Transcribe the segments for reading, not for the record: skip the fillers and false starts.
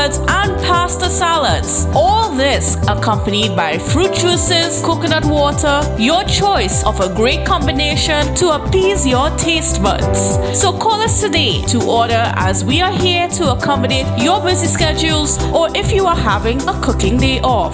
salads, and pasta salads. All this accompanied by fruit juices, coconut water, your choice of a great combination to appease your taste buds. So call us today to order, as we are here to accommodate your busy schedules or if you are having a cooking day off.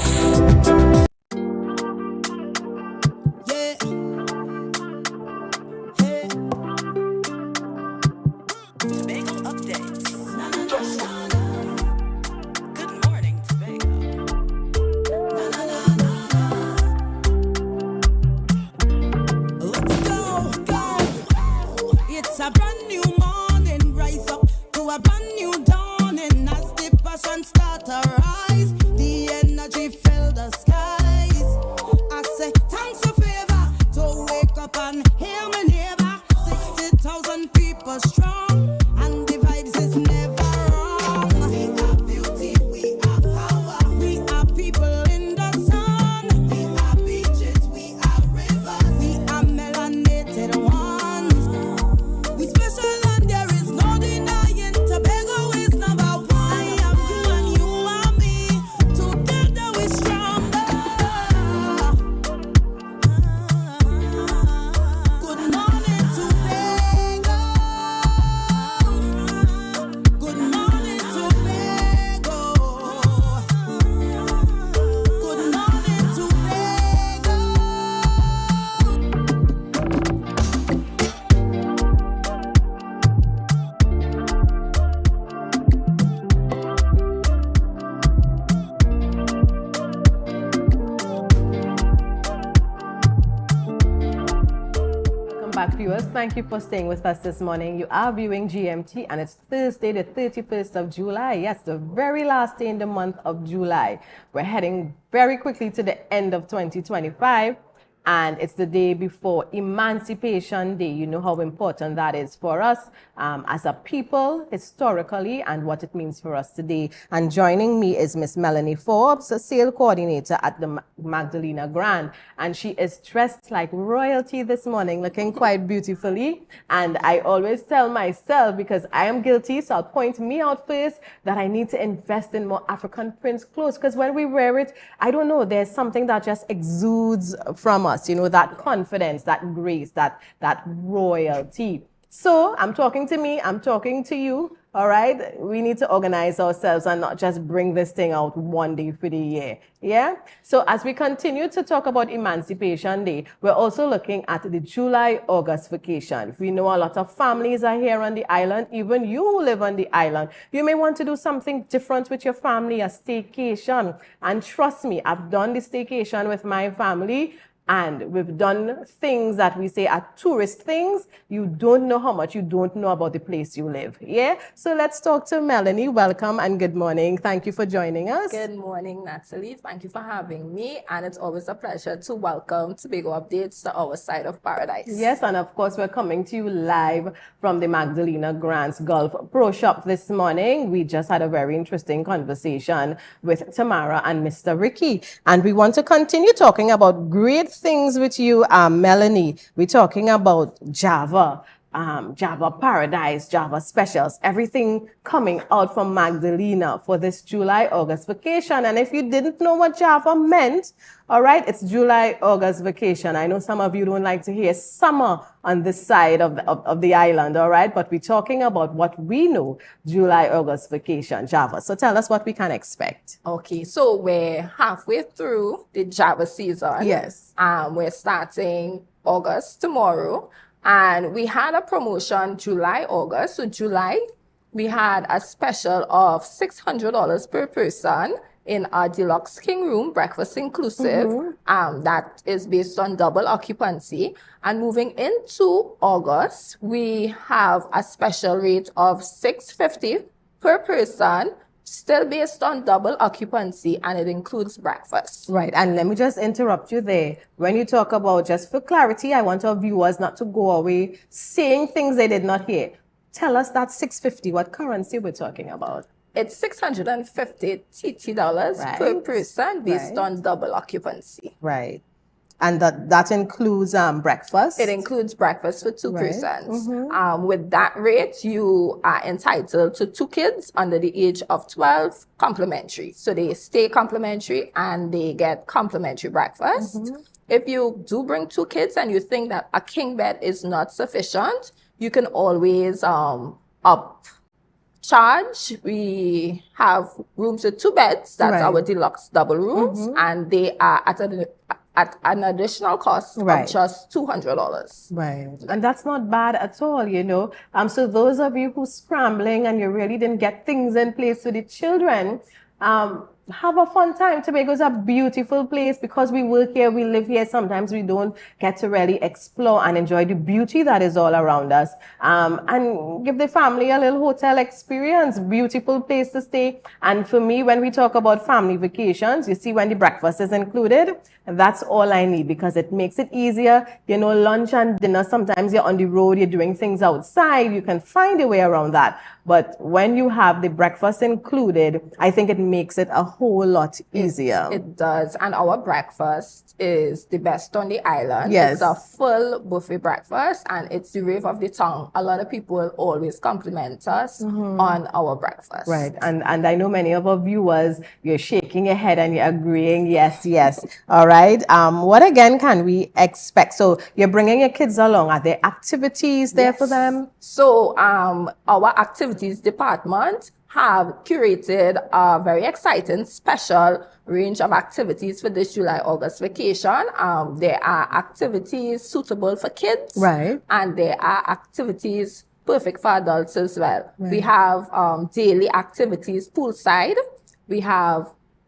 Thank you for staying with us this morning. You are viewing GMT and it's Thursday, the 31st of July. Yes, the very last day in the month of July. We're heading very quickly to the end of 2025. And it's the day before Emancipation Day. You know how important that is for us as a people, historically, and what it means for us today. And joining me is Miss Melanie Forbes, a sales coordinator at the Magdalena Grand. And she is dressed like royalty this morning, looking quite beautifully. And I always tell myself, because I am guilty, so I'll point me out first, that I need to invest in more African prince clothes. Because when we wear it, I don't know, there's something that just exudes from us. You know, that confidence, that grace, that royalty. So I'm talking to me, I'm talking to you, all right? We need to organize ourselves and not just bring this thing out one day for the year, yeah? So as we continue to talk about Emancipation Day, we're also looking at the July-August vacation. We know a lot of families are here on the island, even you who live on the island. You may want to do something different with your family, a staycation. And trust me, I've done the staycation with my family. And we've done things that we say are tourist things. You don't know how much you don't know about the place you live. Yeah? So let's talk to Melanie. Welcome and good morning. Thank you for joining us. Good morning, Natalie. Thank you for having me. And it's always a pleasure to welcome Tobago Updates to our side of paradise. Yes, and of course, we're coming to you live from the Magdalena Grants Gulf Pro Shop this morning. We just had a very interesting conversation with Tamara and Mr. Ricky. And we want to continue talking about great things with you, Melanie. We're talking about Java, Java Paradise, Java Specials, everything coming out from Magdalena for this July-August vacation. And if you didn't know what Java meant, all right, it's July-August vacation. I know some of you don't like to hear summer on this side of the island, all right? But we're talking about what we know, July-August vacation, Java. So tell us what we can expect. Okay, so we're halfway through the Java season. Yes. We're starting August tomorrow. And we had a promotion July-August. So July, we had a special of $600 per person in our deluxe king room, breakfast inclusive. That is based on double occupancy. And moving into August, we have a special rate of $650 per person, still based on double occupancy, and it includes breakfast. Right, and let me just interrupt you there. When you talk about, just for clarity, I want our viewers not to go away saying things they did not hear. Tell us that $650, what currency we're talking about? It's $650 TT per person based on double occupancy. Right. And that includes breakfast? It includes breakfast for two Right. persons. With that rate, you are entitled to 2 kids under the age of 12 complimentary. So they stay complimentary and they get complimentary breakfast. If you do bring 2 kids and you think that a king bed is not sufficient, you can always up charge. We have rooms with 2 beds. That's Right. our deluxe double rooms, and they are at an additional cost Right. of just $200. Right. And that's not bad at all, you know. So those of you who's scrambling and you really didn't get things in place for the children, have a fun time. Tobago is a beautiful place because we work here, we live here. Sometimes we don't get to really explore and enjoy the beauty that is all around us. And give the family a little hotel experience. Beautiful place to stay. And for me, when we talk about family vacations, you see when the breakfast is included, that's all I need because it makes it easier. You know, lunch and dinner, sometimes you're on the road, you're doing things outside, you can find a way around that. But when you have the breakfast included, I think it makes it a whole lot easier. It does. And our breakfast is the best on the island. Yes. It's a full buffet breakfast and it's the rave of the tongue. A lot of people always compliment us on our breakfast. Right. And I know many of our viewers, you're shaking your head and you're agreeing, yes, yes. All right. What again can we expect? So you're bringing your kids along. Are there activities there for them? So our activities department have curated a very exciting special range of activities for this July-August vacation. There are activities suitable for kids. Right. And there are activities perfect for adults as well. Right. We have daily activities poolside. We have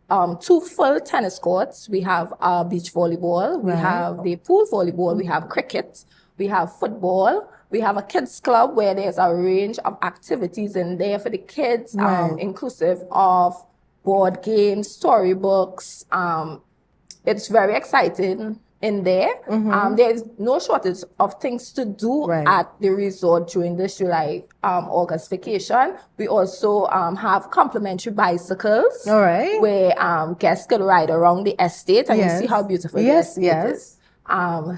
2 full tennis courts. We have beach volleyball. We have the pool volleyball. We have cricket. We have football. We have a kids club where there's a range of activities in there for the kids, inclusive of board games, storybooks. It's very exciting in there. There's no shortage of things to do at the resort during this July-August vacation. We also have complimentary bicycles where guests can ride around the estate and you see how beautiful the estate is.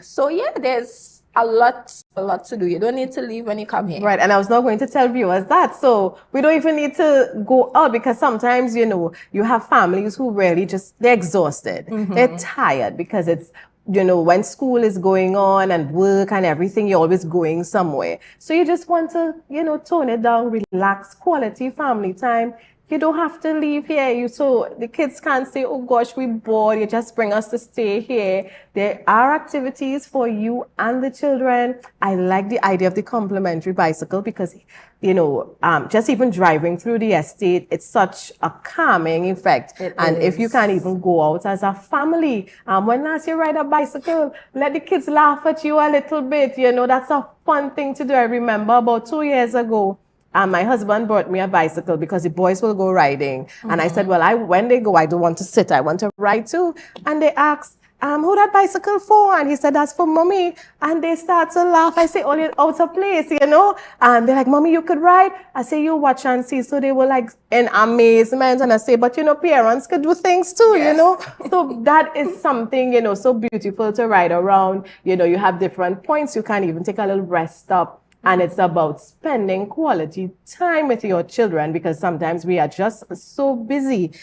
So yeah, there's a lot to do. You don't need to leave when you come here. Right, and I was not going to tell viewers that. So we don't even need to go out because sometimes, you know, you have families who really they're exhausted. They're tired because it's, you know, when school is going on and work and everything, you're always going somewhere. So you just want to, you know, tone it down, relax, quality family time. You don't have to leave here. So the kids can't say, oh gosh, we're bored. You just bring us to stay here. There are activities for you and the children. I like the idea of the complimentary bicycle because, you know, just even driving through the estate, it's such a calming effect. If you can't even go out as a family, when last you ride a bicycle, let the kids laugh at you a little bit. You know, that's a fun thing to do. I remember about 2 years ago, my husband brought me a bicycle because the boys will go riding. And I said, well, when they go, I don't want to sit. I want to ride too. And they asked, who that bicycle for? And he said, that's for mommy. And they start to laugh. I say, oh, you're out of place, you know? And they're like, mommy, you could ride? I say, you watch and see. So they were like in amazement. And I say, but you know, parents could do things too, you know? So that is something, you know, so beautiful to ride around. You know, you have different points. You can even take a little rest stop. And it's about spending quality time with your children because sometimes we are just so busy.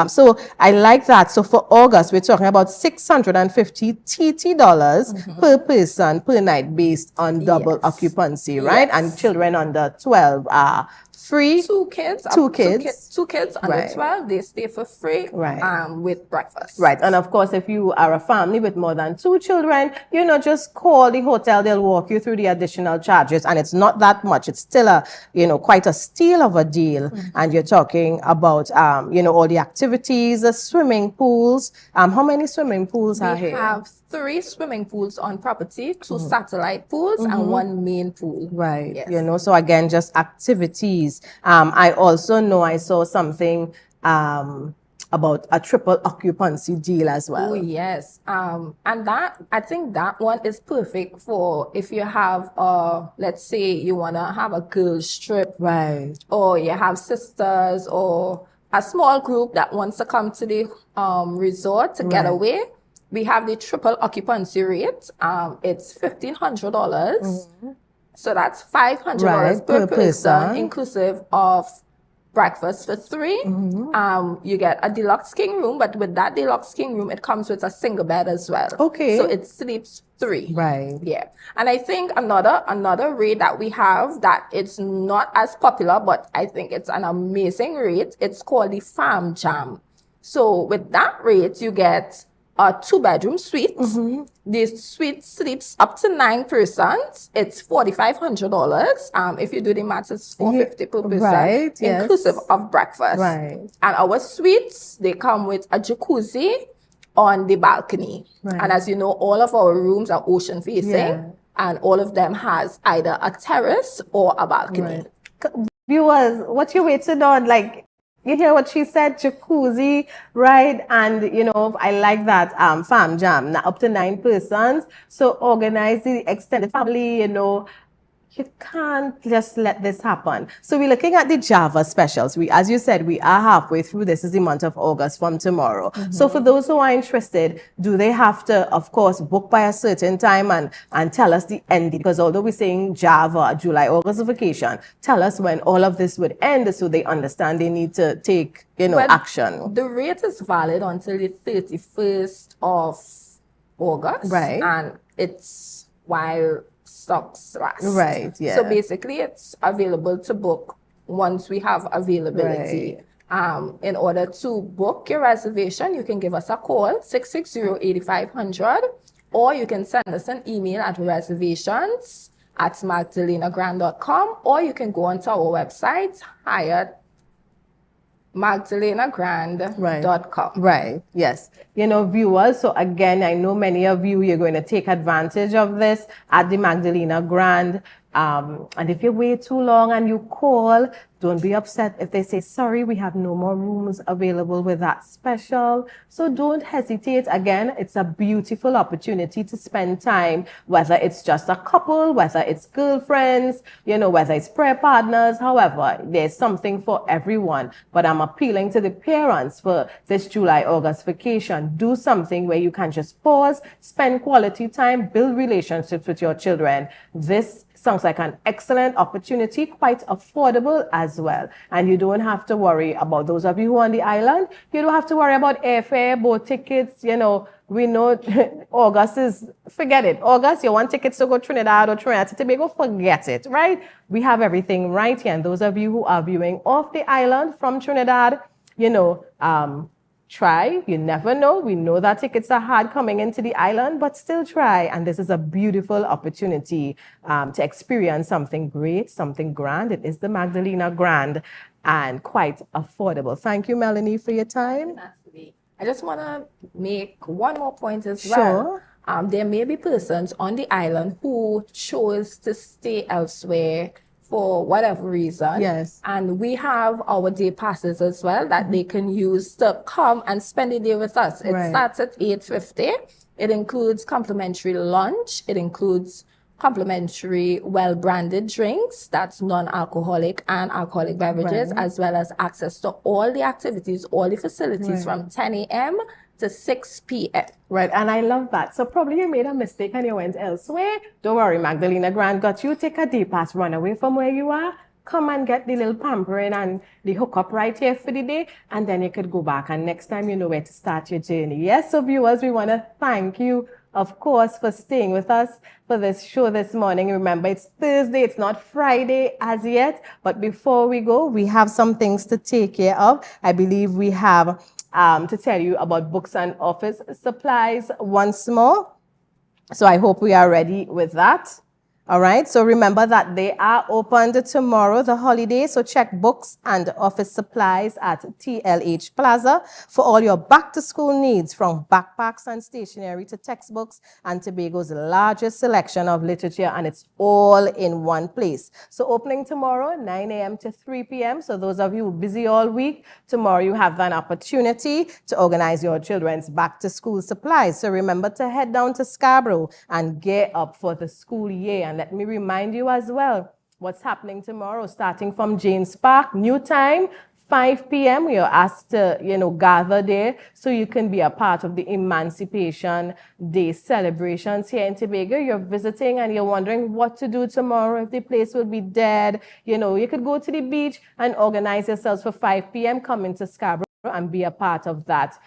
So I like that. So for August, we're talking about $650 TT per person per night based on double occupancy, right? And children under 12 are free. 2 kids. Two kids. 2 kids under 12, they stay for free with breakfast. Right. And of course, if you are a family with more than 2 children, you know, just call the hotel. They'll walk you through the additional charges. And it's not that much. It's still a, you know, quite a steal of a deal. And you're talking about, you know, all the activities, the swimming pools. How many swimming pools are here? We have 3 swimming pools on property, 2 satellite pools, and 1 main pool. Right. Yes. You know, so again, just activities. I also know I saw something about a triple occupancy deal as well. Oh, yes. And that, I think that one is perfect for if you have, let's say you want to have a girls trip. Right. Or you have sisters or a small group that wants to come to the resort to get away. We have the triple occupancy rate. It's $1,500. So that's $500 Right, per per person, person. inclusive of breakfast for 3. You get a deluxe king room, but with that deluxe king room, it comes with a single bed as well. Okay. So it sleeps 3. Right. Yeah. And I think another rate that we have that it's not as popular, but I think it's an amazing rate. It's called the Farm Jam. So with that rate, you get a 2-bedroom suite. The suite sleeps up to 9 persons. It's $4,500. If you do the maths, it's $450 per person, Right, yes. inclusive of breakfast. Right. And our suites, they come with a jacuzzi on the balcony. Right. And as you know, all of our rooms are ocean facing, Yeah. and all of them has either a terrace or a balcony. Right. Viewers, what you waiting on? Like, you hear what she said, jacuzzi, right? And, you know, I like that farm jam, now up to 9 persons. So organize the extended family, you know. You can't just let this happen. So we're looking at the Java specials. As you said, we are halfway through. This is the month of August from tomorrow. So for those who are interested, do they have to, of course, book by a certain time and tell us the end? Because although we're saying Java, July, August vacation, tell us when all of this would end so they understand they need to take, you know, action. The rate is valid until the 31st of August. Right. And it's while stocks last. Right, yeah. So basically, it's available to book once we have availability. In order to book your reservation, you can give us a call, 660-8500, or you can send us an email at reservations@magdalenagrand.com, or you can go onto our website, magdalenagrand.com. Right. Yes. You know, viewers, so again, I know many of you, you're going to take advantage of this at the Magdalena Grand. And if you wait too long and you call, don't be upset if they say, sorry, we have no more rooms available with that special. So don't hesitate. Again, it's a beautiful opportunity to spend time, whether it's just a couple, whether it's girlfriends, you know, whether it's prayer partners, however, there's something for everyone. But I'm appealing to the parents for this July, August vacation. Do something where you can just pause, spend quality time, build relationships with your children. This sounds like an excellent opportunity, quite affordable as well. And you don't have to worry about those of you who are on the island. You don't have to worry about airfare, boat tickets. You know, we know August is, forget it. August, you want tickets to go Trinidad or Trinidad to Tobago, forget it, right? We have everything right here. And those of you who are viewing off the island from Trinidad, you know, try. You never know. We know that tickets are hard coming into the island, but still try. And this is a beautiful opportunity to experience something great, something grand. It is the Magdalena Grand and quite affordable. Thank you, Melanie, for your time. I just want to make one more point as well. There may be persons on the island who chose to stay elsewhere for whatever reason. Yes. And we have our day passes as well that they can use to come and spend the day with us. It starts at 8:50. It includes complimentary lunch. It includes complimentary well-branded drinks, that's non-alcoholic and alcoholic beverages, as well as access to all the activities, all the facilities from 10 a.m. to 6 p.m. Right, and I love that. So probably you made a mistake and you went elsewhere. Don't worry, Magdalena Grand got you. Take a day pass, run away from where you are. Come and get the little pampering and the hookup right here for the day, and then you could go back. And next time you know where to start your journey. Yes, so viewers, we want to thank you, of course, for staying with us for this show this morning. Remember, it's Thursday, it's not Friday as yet. But before we go, we have some things to take care of. I believe we have to tell you about books and office supplies once more. So I hope we are ready with that. All right, so remember that they are opened tomorrow, the holiday, so check books and office supplies at TLH Plaza for all your back-to-school needs, from backpacks and stationery to textbooks and Tobago's largest selection of literature, and it's all in one place. So opening tomorrow, 9 a.m. to 3 p.m., so those of you who are busy all week, tomorrow you have an opportunity to organize your children's back-to-school supplies. So remember to head down to Scarborough and gear up for the school year. And let me remind you as well, what's happening tomorrow, starting from James Park, new time, 5 p.m. we are asked to, gather there so you can be a part of the Emancipation Day celebrations here in Tobago. You're visiting and you're wondering what to do tomorrow, if the place will be dead. You could go to the beach and organize yourselves for 5 p.m. Come into Scarborough and be a part of that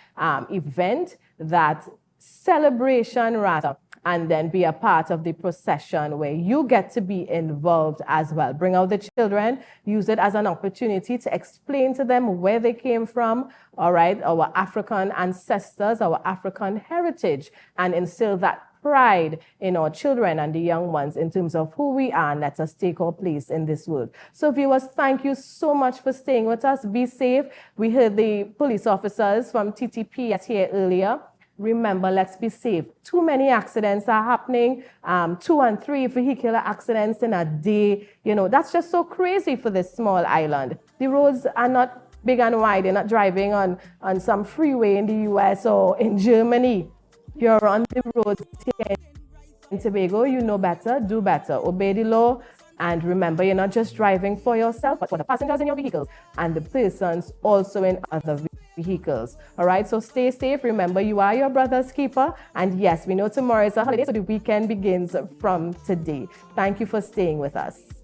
event, that celebration rather, and then be a part of the procession where you get to be involved as well. Bring out the children, use it as an opportunity to explain to them where they came from, all right, our African ancestors, our African heritage, and instill that pride in our children and the young ones in terms of who we are, and let us take our place in this world. So viewers, thank you so much for staying with us. Be safe. We heard the police officers from TTPS here earlier. Remember, let's be safe. Too many accidents are happening, 2 and 3 vehicular accidents in a day. That's just so crazy for this small island. The roads are not big and wide. You're not driving on some freeway in the US or in Germany. You're on the road here in Tobago. You know better, do better, obey the law. And remember, you're not just driving for yourself, but for the passengers in your vehicles and the persons also in other vehicles. All right, so stay safe. Remember, you are your brother's keeper. And yes, we know tomorrow is a holiday, so the weekend begins from today. Thank you for staying with us.